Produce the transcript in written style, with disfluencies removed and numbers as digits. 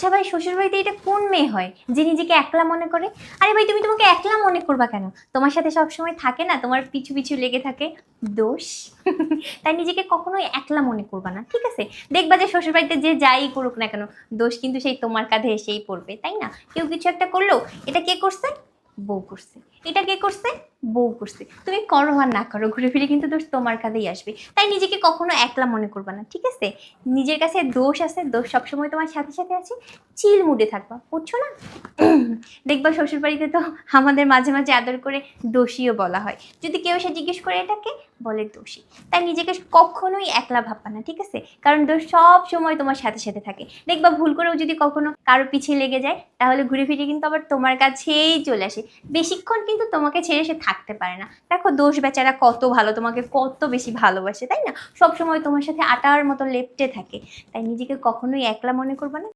আচ্ছা ভাই, শ্বশুরবাড়িতে এটা কোন মেয়ে হয় যে নিজেকে একলা মনে করে? আরে ভাই, তুমি তোমাকে একলা মনে করবা কেন? তোমার সাথে সবসময় থাকে না, তোমার পিছু পিছু লেগে থাকে দোষ। তাই নিজেকে কখনোই একলা মনে করবা না, ঠিক আছে? দেখবা যে শ্বশুরবাড়িতে যে যাই করুক না কেন, দোষ কিন্তু সেই তোমার কাঁধে এসেই পড়বে, তাই না? কেউ কিছু একটা করলো, এটা কে করছে? বউ করছে। এটা কে করছে? বউ করছে। তুমি করো আর না করো, ঘুরে ফিরে কিন্তু দোষ তোমার কাঁধেই আসবে। তাই নিজেকে কখনো একলা মনে করবা না, ঠিক আছে? নিজের কাছে দোষ আছে, দোষ সবসময় তোমার সাথে সাথে আছে। চিল মুডে থাকবা, বুঝছো না? দেখবা শ্বশুর বাড়িতে তো আমাদের মাঝে মাঝে আদর করে দোষীও বলা হয়। যদি কেউ এসে জিজ্ঞেস করে এটাকে, বলে দোষী। তাই নিজেকে কখনোই একলা ভাববা না, ঠিক আছে? কারণ দোষ সব সময় তোমার সাথে সাথে থাকে। দেখবা ভুল করেও যদি কখনো কারো পিছিয়ে লেগে যায়, তাহলে ঘুরে ফিরে কিন্তু আবার তোমার কাছেই চলে আসে। বেশিক্ষণ কিন্তু তোমাকে ছেড়ে সে থাকতে পারে না। দেখো দোষ বেচারা কত ভালো, তোমাকে কত বেশি ভালোবাসে, তাই না? সব সময় তোমার সাথে আটার মতো লেপ্টে থাকে। তাই নিজেকে কখনোই একলা মনে করবা না।